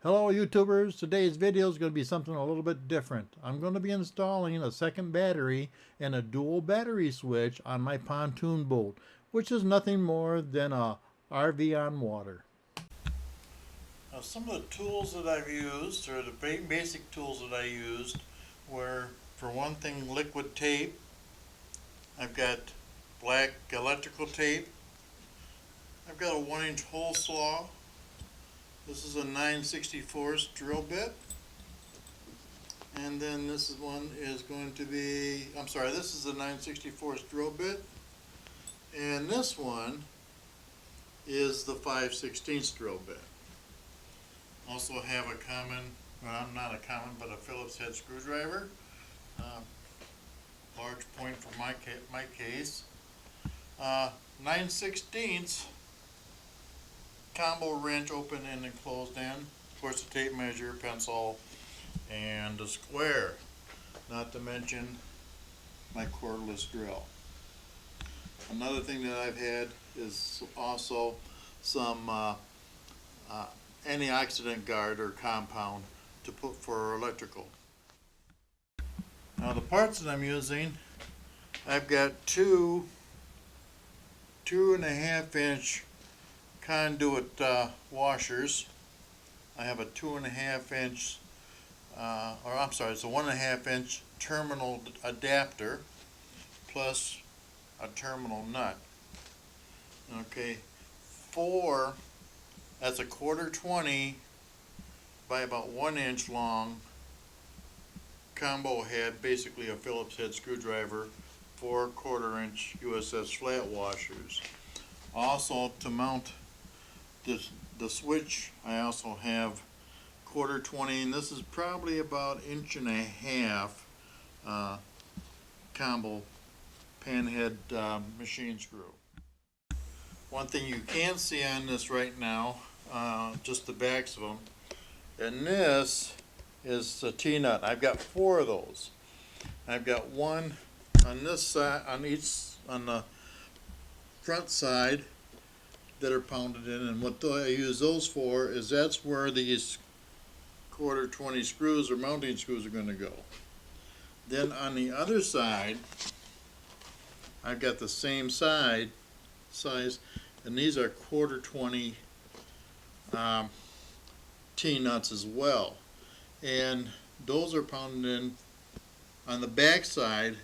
Hello YouTubers, today's video is going to be something a little bit different. I'm going to be installing a second battery and a dual battery switch on my pontoon boat, which is nothing more than a RV on water. Now some of the tools that I've used, or the basic tools that I used, were for one thing liquid tape. I've got black electrical tape. I've got a 1-inch hole saw. This is a 9/64 drill bit. And then this one is going to be, this is a 9/64 drill bit. And this one is the 5/16 drill bit. Also have a common, well, not a common, but a Phillips head screwdriver. Large point for my case. 9/16 combo wrench, open and closed end. Of course, the tape measure, pencil, and a square. Not to mention my cordless drill. Another thing that I've had is also some antioxidant guard or compound to put for electrical. Now the parts that I'm using, I've got two 2.5-inch conduit washers. I have a 2.5-inch, it's a 1.5-inch terminal adapter plus a terminal nut. Okay, that's a 1/4 by about 1 inch long combo head, basically a Phillips head screwdriver, 4 1/4-inch USS flat washers. Also, to mount the switch, I also have 1/4, and this is probably about 1.5 combo panhead machine screw. One thing you can see on this right now, just the backs of them, and this is a T-nut. I've got 4 of those. I've got one on this side, on the front side, that are pounded in, and what I use those for is that's where these 1/4 screws or mounting screws are going to go. Then on the other side, I've got the same size, and these are 1/4 T-nuts as well, and those are pounded in on the back side,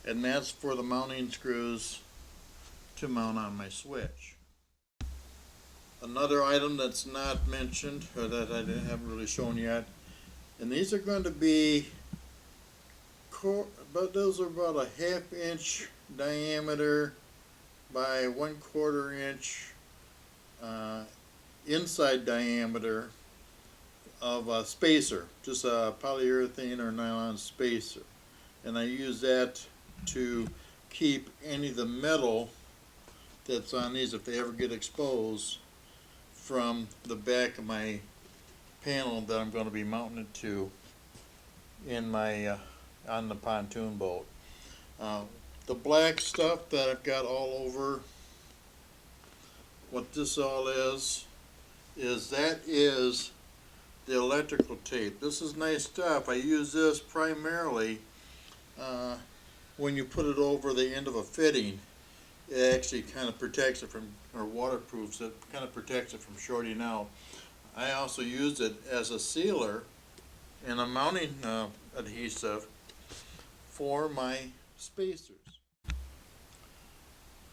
and that's for the mounting screws to mount on my switch. Another item that's not mentioned, or that I haven't really shown yet, and these are going to be, those are about a 1/2 inch diameter by 1/4 inch inside diameter of a spacer, just a polyurethane or nylon spacer, and I use that to keep any of the metal that's on these, if they ever get exposed, from the back of my panel that I'm going to be mounting it to in my on the pontoon boat. The black stuff that I've got all over, what this all is the electrical tape. This is nice stuff. I use this primarily when you put it over the end of a fitting. It actually kind of protects it from, or waterproofs it, kind of protects it from shorting out. I also use it as a sealer and a mounting adhesive for my spacers.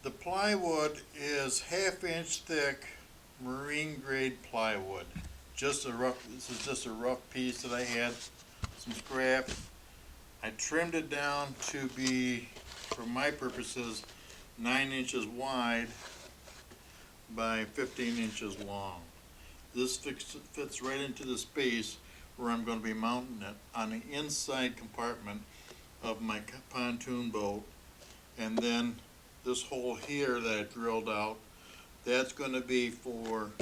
The plywood is 1/2 inch thick marine grade plywood. This is just a rough piece that I had, some scrap. I trimmed it down to be, for my purposes, 9 inches wide by 15 inches long. This fits right into the space where I'm going to be mounting it on the inside compartment of my pontoon boat. And then this hole here that I drilled out, that's going to be for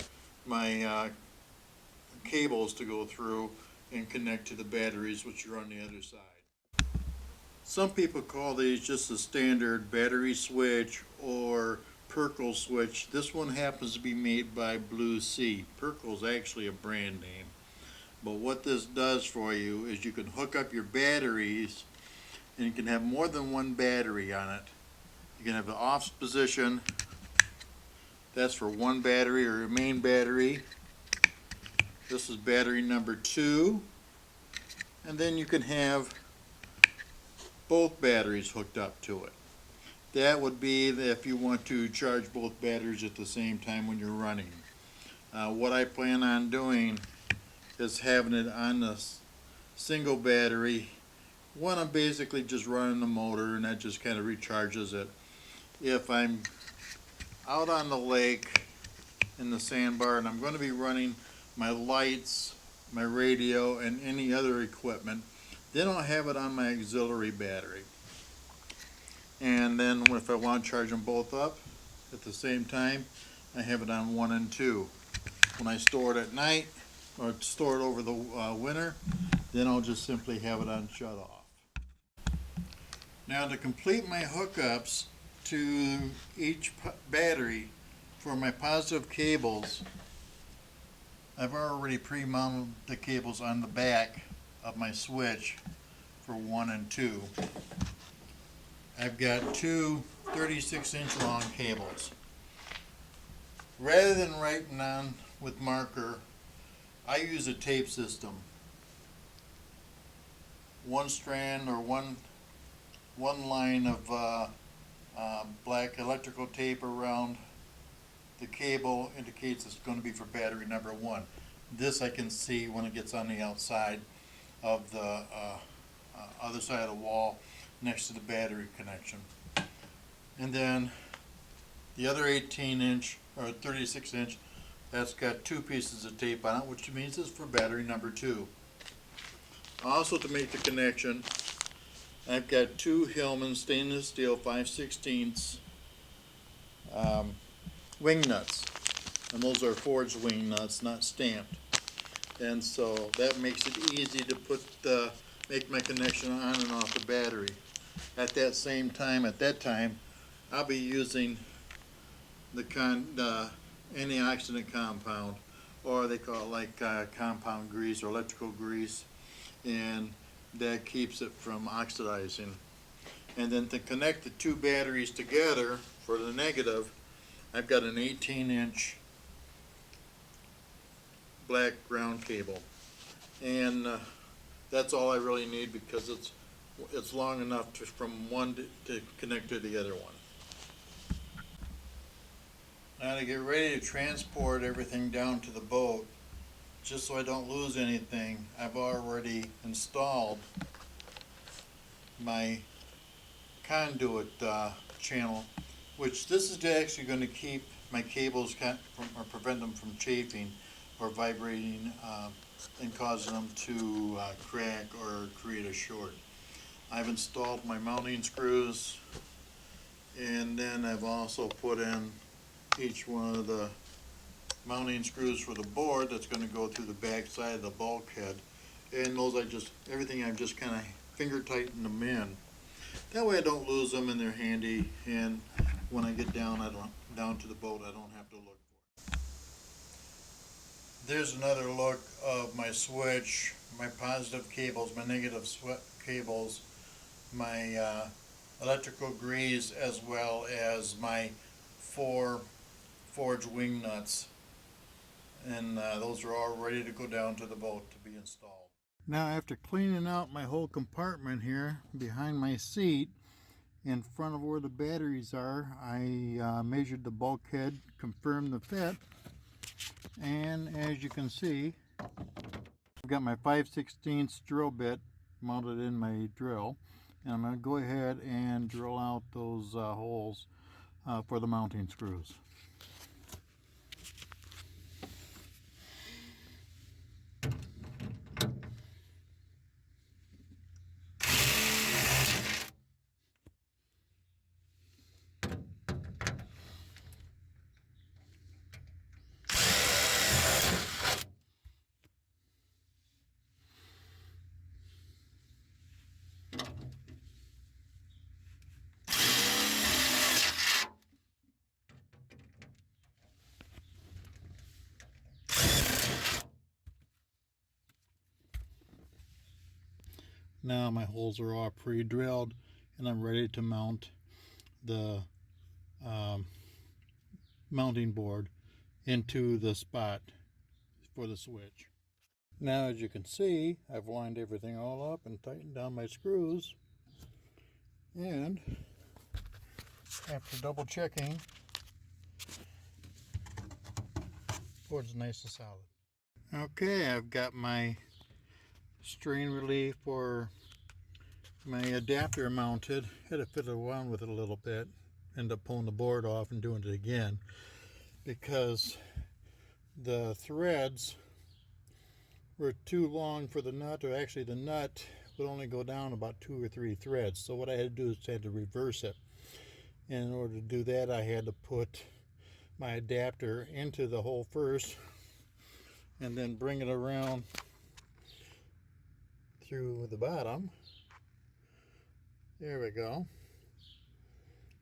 my cables to go through and connect to the batteries, which are on the other side. Some people call these just a standard battery switch or Perkle switch. This one happens to be made by Blue Sea. Perkle is actually a brand name. But what this does for you is you can hook up your batteries, and you can have more than one battery on it. You can have the off position, that's for one battery or your main battery. This is battery number 2. And then you can have both batteries hooked up to it. That would be if you want to charge both batteries at the same time when you're running. What I plan on doing is having it on the single battery when I'm basically just running the motor, and that just kind of recharges it. If I'm out on the lake in the sandbar and I'm going to be running my lights, my radio, and any other equipment, then I'll have it on my auxiliary battery. And then if I want to charge them both up at the same time, I have it on 1 and 2. When I store it at night or store it over the winter, then I'll just simply have it on shut off. Now to complete my hookups to each battery for my positive cables, I've already pre-mounted the cables on the back of my switch for 1 and 2. I've got two 36-inch long cables. Rather than writing on with marker, I use a tape system. One strand or one line of black electrical tape around the cable indicates it's going to be for battery number 1. This I can see when it gets on the outside of the other side of the wall next to the battery connection. And then the other 18-inch or 36-inch, that's got 2 pieces of tape on it, which means it's for battery number 2. Also, to make the connection, I've got 2 Hillman stainless steel 5/16 wing nuts, and those are forged wing nuts, not stamped. And so that makes it easy to make my connection on and off the battery. At that time, I'll be using the antioxidant compound, or they call it like compound grease or electrical grease, and that keeps it from oxidizing. And then to connect the 2 batteries together for the negative, I've got an 18-inch black ground cable, and that's all I really need because it's long enough from one to connect to the other one. Now to get ready to transport everything down to the boat, just so I don't lose anything, I've already installed my conduit channel, which this is actually going to keep my cables or prevent them from chafing or vibrating and causing them to crack or create a short. I've installed my mounting screws, and then I've also put in each one of the mounting screws for the board that's going to go through the back side of the bulkhead. And those everything I've just kind of finger tightened them in. That way I don't lose them and they're handy, and when I get down to the boat I don't have to look for it. There's another look of my switch, my positive cables, my negative cables, my electrical grease, as well as my 4 forged wing nuts, and those are all ready to go down to the boat to be installed. Now, after cleaning out my whole compartment here behind my seat in front of where the batteries are, I measured the bulkhead, confirmed the fit, and as you can see, I've got my 5/16 drill bit mounted in my drill, and I'm going to go ahead and drill out those holes for the mounting screws. Now my holes are all pre-drilled and I'm ready to mount the mounting board into the spot for the switch. Now, as you can see, I've lined everything all up and tightened down my screws, and after double checking, board's nice and solid. Okay, I've got my strain relief for my adapter mounted. Had to fiddle around with it a little bit, end up pulling the board off and doing it again because the threads were too long for the nut, or actually the nut would only go down about 2 or 3 threads. So what I had to do is I had to reverse it. And in order to do that, I had to put my adapter into the hole first and then bring it around through the bottom. There we go.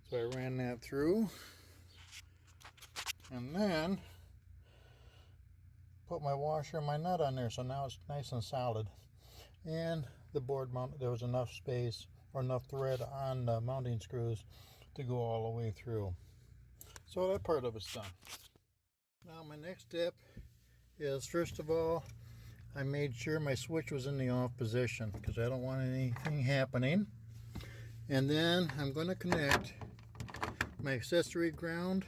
So I ran that through and then put my washer and my nut on there, so now it's nice and solid. And the board mount, there was enough space or enough thread on the mounting screws to go all the way through. So that part of it's done. Now my next step is, first of all, I made sure my switch was in the off position because I don't want anything happening. And then I'm going to connect my accessory ground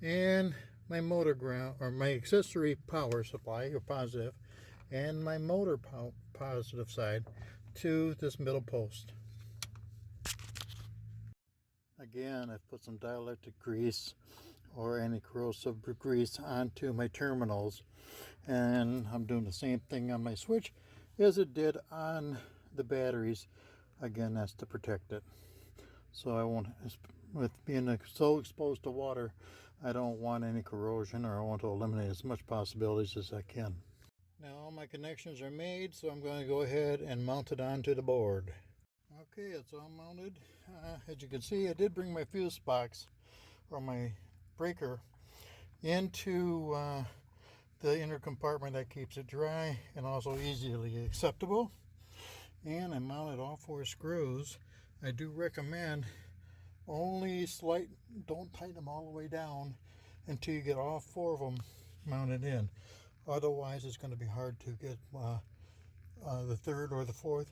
and my motor ground, or my accessory power supply, or positive, and my motor positive side to this middle post. Again, I've put some dielectric grease or anti-corrosive grease onto my terminals, and I'm doing the same thing on my switch as it did on the batteries. Again, that's to protect it. So I won't, with being so exposed to water, I don't want any corrosion, or I want to eliminate as much possibilities as I can. Now all my connections are made, so I'm going to go ahead and mount it onto the board. Okay, it's all mounted. As you can see, I did bring my fuse box, or my breaker, into the inner compartment that keeps it dry and also easily acceptable. And I mounted all 4 screws. I do recommend only don't tighten them all the way down until you get all 4 of them mounted in. Otherwise, it's going to be hard to get the 3rd or the 4th,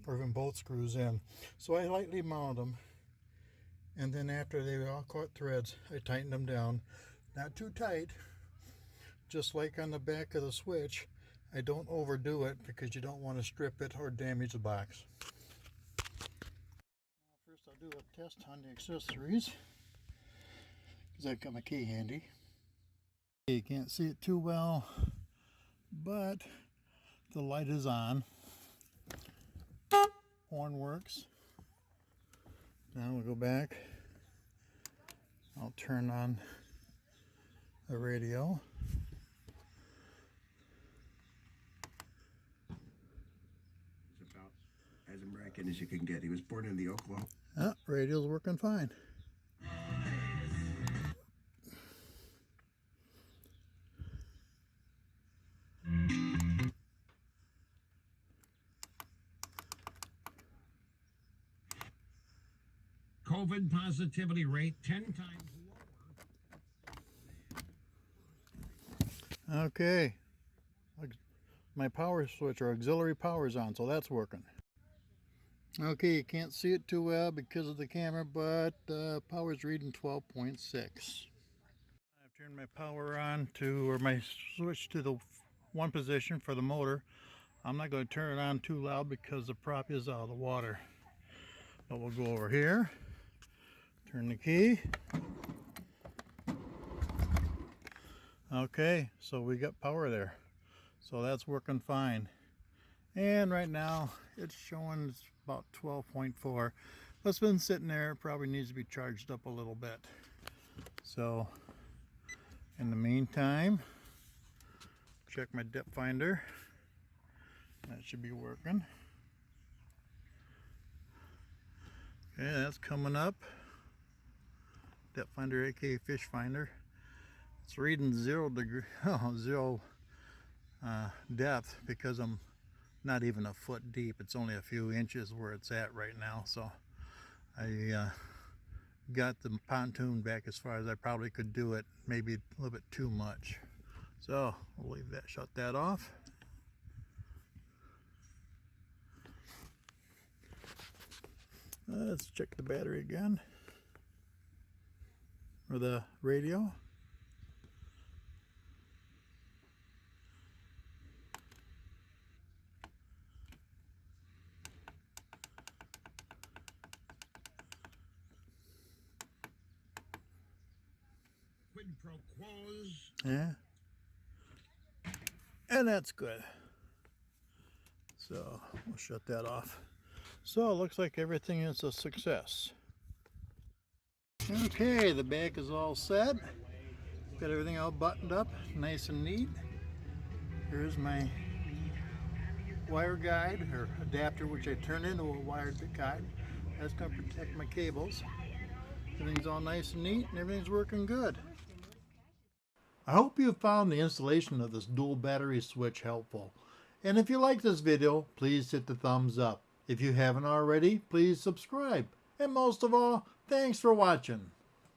or even both screws in. So I lightly mounted them, and then after they all caught threads, I tightened them down. Not too tight, just like on the back of the switch. I don't overdo it because you don't want to strip it or damage the box. First I'll do a test on the accessories, because I've got my key handy. You can't see it too well, but the light is on. Horn works. Now we'll go back. I'll turn on the radio. It's about as American as you can get. He was born in the Oklahoma. Radio's working fine. COVID positivity rate 10 times lower. Okay. My power switch, or auxiliary power, is on, so that's working. Okay, you can't see it too well because of the camera, but power's reading 12.6. I've turned my power on to, or my switch to the 1 position for the motor. I'm not going to turn it on too loud because the prop is out of the water. But we'll go over here, turn the key. Okay, so we got power there. So that's working fine. And right now it's showing it's about 12.4. It's been sitting there, it probably needs to be charged up a little bit. So in the meantime, check my depth finder. That should be working. Okay, that's coming up. Depth finder, aka fish finder. It's reading 0 degree, 0 depth, because I'm not even a foot deep. It's only a few inches where it's at right now. So I got the pontoon back as far as I probably could do it, maybe a little bit too much. So we'll leave that, shut that off. Let's check the battery again, or the radio. Quid pro quos. Yeah, and that's good. So we'll shut that off. So it looks like everything is a success. Okay, the back is all set. Got everything all buttoned up, nice and neat. Here's my wire guide or adapter, which I turned into a wired guide. That's going to protect my cables. Everything's all nice and neat and everything's working good. I hope you found the installation of this dual battery switch helpful. And if you like this video, please hit the thumbs up. If you haven't already, please subscribe. And most of all, thanks for watching.